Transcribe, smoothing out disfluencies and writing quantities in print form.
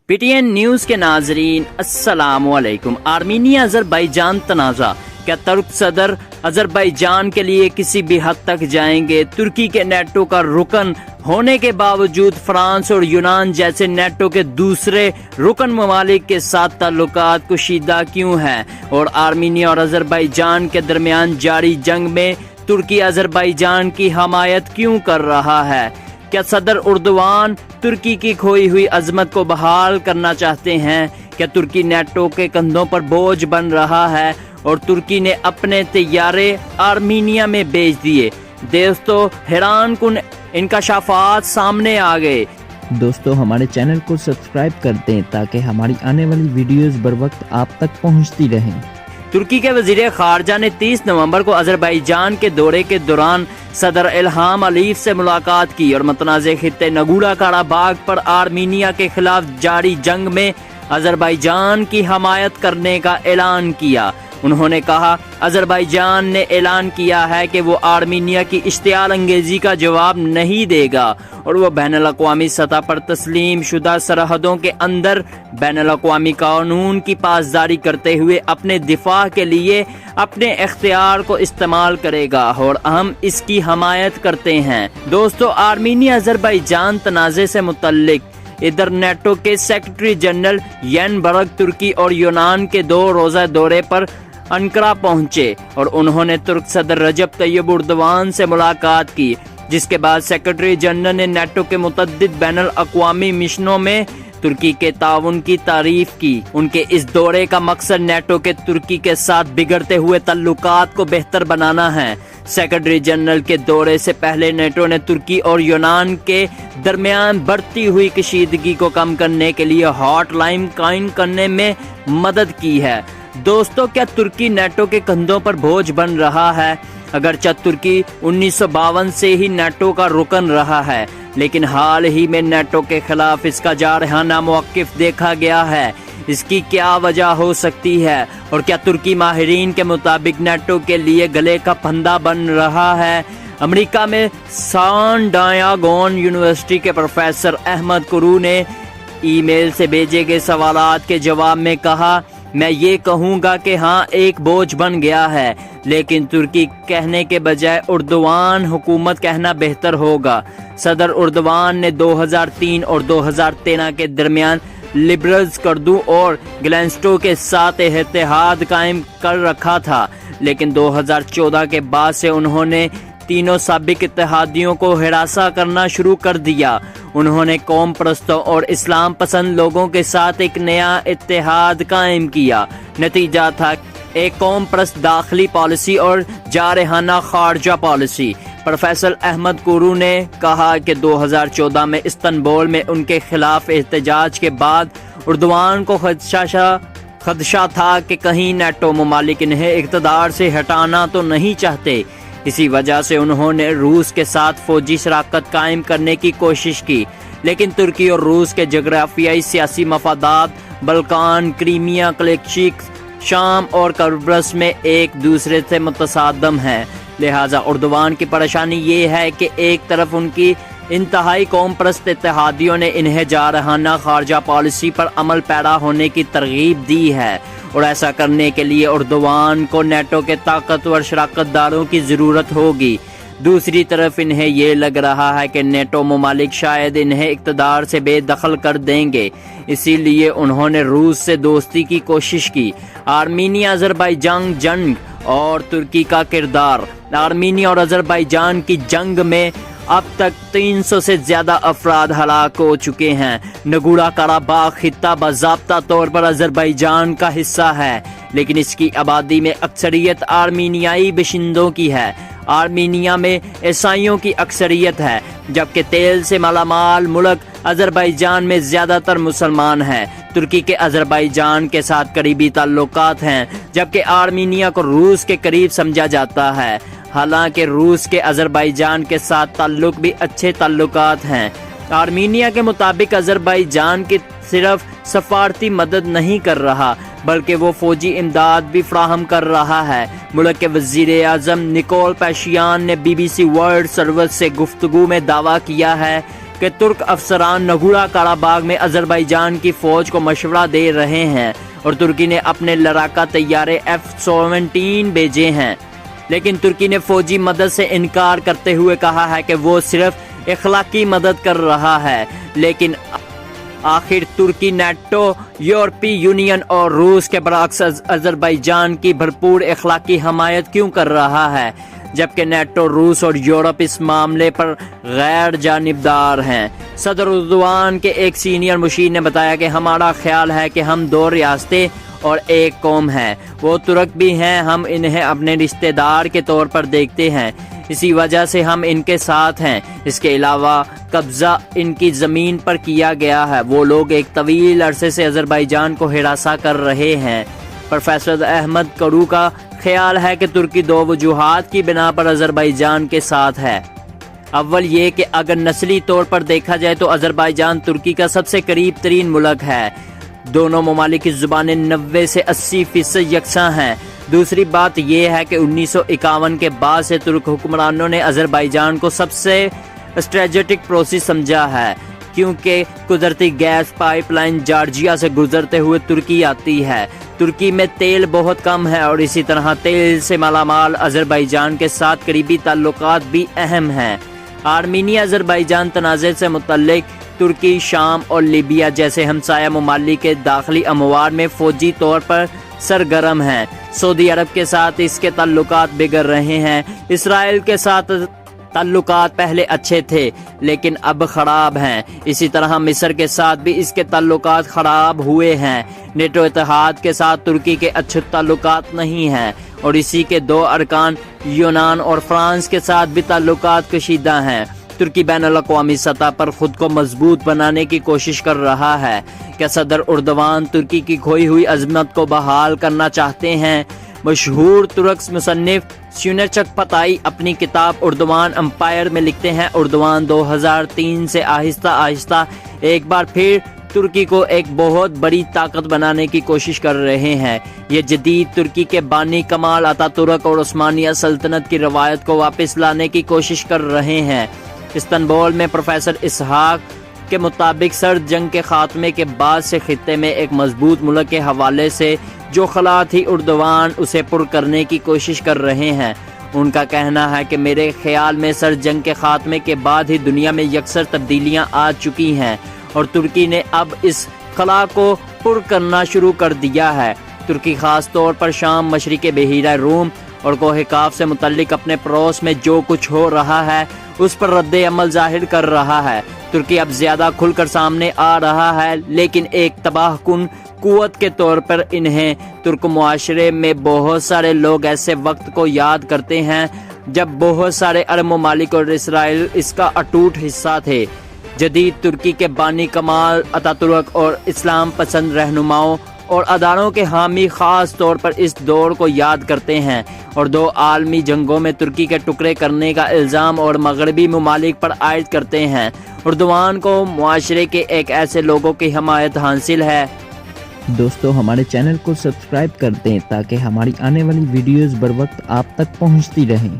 P T N news کے ناظرین السلام علیکم۔ آرمینیا آذربائیجان تنازع، کیا ترک صدر آذربائیجان کے لیے کسی بھی حد تک جائیں گے؟ ترکی کے نیٹو کا رکن ہونے کے باوجود فرانس اور یونان جیسے نیٹو کے دوسرے رکن ممالک کے ساتھ تعلقات کشیدہ کیوں ہیں؟ اور آرمینیا اور آذربائیجان کے درمیان جاری جنگ میں ترکی آذربائیجان کی حمایت کیوں کر رہا ہے؟ کیا صدر اردوان ترکی کی کھوئی ہوئی عظمت کو بحال کرنا چاہتے ہیں؟ کیا ترکی نیٹو کے کندھوں پر بوجھ بن رہا ہے اور ترکی نے اپنے طیارے آرمینیا میں بیچ دیے؟ دوستو، حیران کن انکشافات سامنے آ گئے۔ دوستو، ہمارے چینل کو سبسکرائب کر دیں تاکہ ہماری آنے والی ویڈیوز بر وقت آپ تک پہنچتی رہیں۔ ترکی کے وزیر خارجہ نے 30 نومبر کو آذربائیجان کے دورے کے دوران صدر الہام علیف سے ملاقات کی اور متنازع خطے نگورو قراباغ پر آرمینیا کے خلاف جاری جنگ میں آذربائیجان کی حمایت کرنے کا اعلان کیا۔ انہوں نے کہا، آذربائیجان نے اعلان کیا ہے کہ وہ آرمینیا کی اشتعال انگیزی کا جواب نہیں دے گا اور وہ بین الاقوامی سطح پر تسلیم شدہ سرحدوں کے اندر بین الاقوامی قانون کی پاسداری کرتے ہوئے اپنے دفاع کے لیے اپنے اختیار کو استعمال کرے گا اور ہم اس کی حمایت کرتے ہیں۔ دوستو، آرمینیا آذربائیجان تنازع سے متعلق ادھر نیٹو کے سیکرٹری جنرل یین برگ ترکی اور یونان کے 2 روزہ دورے پر انقرہ پہنچے اور انہوں نے ترک صدر رجب طیب اردوان سے ملاقات کی، جس کے بعد سیکرٹری جنرل نے نیٹو کے متعدد بین الاقوامی مشنوں میں ترکی کے تعاون کی تعریف کی۔ ان کے اس دورے کا مقصد نیٹو کے ترکی کے ساتھ بگڑتے ہوئے تعلقات کو بہتر بنانا ہے۔ سیکرٹری جنرل کے دورے سے پہلے نیٹو نے ترکی اور یونان کے درمیان بڑھتی ہوئی کشیدگی کو کم کرنے کے لیے ہاٹ لائن قائم کرنے میں مدد کی ہے۔ دوستو، کیا ترکی نیٹو کے کندھوں پر بوجھ بن رہا ہے؟ اگرچہ ترکی 1952 سے ہی نیٹو کا رکن رہا ہے، لیکن حال ہی میں نیٹو کے خلاف اس کا جارحانہ موقف دیکھا گیا ہے۔ اس کی کیا وجہ ہو سکتی ہے اور کیا ترکی ماہرین کے مطابق نیٹو کے لیے گلے کا پھندا بن رہا ہے؟ امریکہ میں سان ڈیاگون یونیورسٹی کے پروفیسر احمد کرو نے ای میل سے بھیجے گئے سوالات کے جواب میں کہا، میں یہ کہوں گا کہ ہاں، ایک بوجھ بن گیا ہے، لیکن ترکی کہنے کے بجائے اردوان حکومت کہنا بہتر ہوگا۔ صدر اردوان نے 2003 اور 2013 کے درمیان لبرلز کردو اور گلینسٹو کے ساتھ اتحاد قائم کر رکھا تھا، لیکن 2014 کے بعد سے انہوں نے تینوں سابق اتحادیوں کو ہراساں کرنا شروع کر دیا۔ انہوں نے قوم پرستوں اور اسلام پسند لوگوں کے ساتھ ایک نیا اتحاد قائم کیا۔ نتیجہ تھا ایک قوم پرست داخلی پالیسی اور جارحانہ خارجہ پالیسی۔ پروفیسر احمد کورو نے کہا کہ 2014 میں استنبول میں ان کے خلاف احتجاج کے بعد اردوان کو خدشہ تھا کہ کہیں نیٹو ممالک انہیں اقتدار سے ہٹانا تو نہیں چاہتے۔ اسی وجہ سے انہوں نے روس کے ساتھ فوجی شراکت قائم کرنے کی کوشش کی، لیکن ترکی اور روس کے جغرافیائی سیاسی مفادات بلکان، کریمیا، کلیچک، شام اور قبرص میں ایک دوسرے سے متصادم ہیں۔ لہٰذا اردوان کی پریشانی یہ ہے کہ ایک طرف ان کی انتہائی قوم پرست اتحادیوں نے انہیں جارحانہ خارجہ پالیسی پر عمل پیرا ہونے کی ترغیب دی ہے اور ایسا کرنے کے لیے اردوان کو نیٹو کے طاقتور شراکت داروں کی ضرورت ہوگی۔ دوسری طرف انہیں یہ لگ رہا ہے کہ نیٹو ممالک شاید انہیں اقتدار سے بے دخل کر دیں گے، اسی لیے انہوں نے روس سے دوستی کی کوشش کی۔ آرمینیا آذربائیجان جنگ اور ترکی کا کردار۔ آرمینیا اور آذربائیجان کی جنگ میں اب تک 300 سے زیادہ افراد ہلاک ہو چکے ہیں۔ نگورو قراباغ خطہ باضابطہ طور پر آذربائیجان کا حصہ ہے، لیکن اس کی آبادی میں اکثریت آرمینیائی باشندوں کی ہے۔ آرمینیا میں عیسائیوں کی اکثریت ہے، جبکہ تیل سے مالا مال ملک آذربائیجان میں زیادہ تر مسلمان ہیں۔ ترکی کے آذربائیجان کے ساتھ قریبی تعلقات ہیں، جبکہ آرمینیا کو روس کے قریب سمجھا جاتا ہے۔ حالانکہ روس کے آذربائیجان کے ساتھ تعلق بھی اچھے تعلقات ہیں۔ آرمینیا کے مطابق آذربائیجان کی صرف سفارتی مدد نہیں کر رہا بلکہ وہ فوجی امداد بھی فراہم کر رہا ہے۔ ملک کے وزیر اعظم نکول پیشیان نے BBC ورلڈ سروس سے گفتگو میں دعویٰ کیا ہے کہ ترک افسران نگورا کاراباغ میں آذربائیجان کی فوج کو مشورہ دے رہے ہیں اور ترکی نے اپنے لڑاکا طیارے F-17 بھیجے ہیں، لیکن ترکی نے فوجی مدد سے انکار کرتے ہوئے کہا ہے کہ وہ صرف اخلاقی مدد کر رہا ہے۔ لیکن آخر ترکی نیٹو، یورپی یونین اور روس کے برعکس آذربائیجان کی بھرپور اخلاقی حمایت کیوں کر رہا ہے، جبکہ نیٹو، روس اور یورپ اس معاملے پر غیر جانبدار ہیں؟ صدر اردوان کے ایک سینئر مشیر نے بتایا کہ ہمارا خیال ہے کہ ہم دو ریاستیں اور ایک قوم ہیں، وہ ترک بھی ہیں، ہم انہیں اپنے رشتہ دار کے طور پر دیکھتے ہیں، اسی وجہ سے ہم ان کے ساتھ ہیں۔ اس کے علاوہ قبضہ ان کی زمین پر کیا گیا ہے، وہ لوگ ایک طویل عرصے سے آذربائیجان کو ہراساں کر رہے ہیں۔ پروفیسر احمد کرو کا خیال ہے کہ ترکی دو وجوہات کی بنا پر آذربائیجان کے ساتھ ہے۔ اول یہ کہ اگر نسلی طور پر دیکھا جائے تو آذربائیجان ترکی کا سب سے قریب ترین ملک ہے، دونوں ممالک کی زبانیں 90 سے 80% یکساں ہیں۔ دوسری بات یہ ہے کہ 1951 کے بعد سے ترک حکمرانوں نے آذربائیجان کو سب سے اسٹریٹجک پڑوسی سمجھا ہے، کیونکہ قدرتی گیس پائپ لائن جارجیا سے گزرتے ہوئے ترکی آتی ہے۔ ترکی میں تیل بہت کم ہے اور اسی طرح تیل سے مالا مال آذربائیجان کے ساتھ قریبی تعلقات بھی اہم ہیں۔ آرمینیا آذربائیجان تنازع سے متعلق ترکی، شام اور لیبیا جیسے ہمسایہ ممالک کے داخلی امور میں فوجی طور پر سرگرم ہیں۔ سعودی عرب کے ساتھ اس کے تعلقات بگڑ رہے ہیں۔ اسرائیل کے ساتھ تعلقات پہلے اچھے تھے لیکن اب خراب ہیں، اسی طرح مصر کے ساتھ بھی اس کے تعلقات خراب ہوئے ہیں۔ نیٹو اتحاد کے ساتھ ترکی کے اچھے تعلقات نہیں ہیں اور اسی کے دو ارکان یونان اور فرانس کے ساتھ بھی تعلقات کشیدہ ہیں۔ ترکی بین الاقوامی سطح پر خود کو مضبوط بنانے کی کوشش کر رہا ہے۔ کیا صدر اردوان ترکی کی کھوئی ہوئی عظمت کو بحال کرنا چاہتے ہیں؟ مشہور ترک مصنف سیونچک پتائی اپنی کتاب اردوان امپائر میں لکھتے ہیں، اردوان 2003 سے آہستہ آہستہ ایک بار پھر ترکی کو ایک بہت بڑی طاقت بنانے کی کوشش کر رہے ہیں۔ یہ جدید ترکی کے بانی کمال اتاتورک اور عثمانیہ سلطنت کی روایت کو واپس لانے کی کوشش کر رہے ہیں۔ استنبول میں پروفیسر اسحاق کے مطابق سرد جنگ کے خاتمے کے بعد سے خطے میں ایک مضبوط ملک کے حوالے سے جو خلا تھی، اردوان اسے پر کرنے کی کوشش کر رہے ہیں۔ ان کا کہنا ہے کہ میرے خیال میں سرد جنگ کے خاتمے کے بعد ہی دنیا میں یکسر تبدیلیاں آ چکی ہیں اور ترکی نے اب اس خلا کو پر کرنا شروع کر دیا ہے۔ ترکی خاص طور پر شام، مشرق بحیرہ روم اور کوہ قاف سے متعلق اپنے پڑوس میں جو کچھ ہو رہا ہے اس پر رد عمل ظاہر کر رہا ہے۔ ترکی اب زیادہ کھل کر سامنے آ رہا ہے، لیکن ایک تباہ کن قوت کے طور پر انہیں ترک معاشرے میں بہت سارے لوگ ایسے وقت کو یاد کرتے ہیں جب بہت سارے عرب ممالک اور اسرائیل اس کا اٹوٹ حصہ تھے۔ جدید ترکی کے بانی کمال اتاتورک اور اسلام پسند رہنماؤں اور اداروں کے حامی خاص طور پر اس دور کو یاد کرتے ہیں اور دو عالمی جنگوں میں ترکی کے ٹکڑے کرنے کا الزام اور مغربی ممالک پر عائد کرتے ہیں۔ اردوان کو معاشرے کے ایک ایسے لوگوں کی حمایت حاصل ہے۔ دوستو ہمارے چینل کو سبسکرائب کر دیں تاکہ ہماری آنے والی ویڈیوز بر وقت آپ تک پہنچتی رہیں۔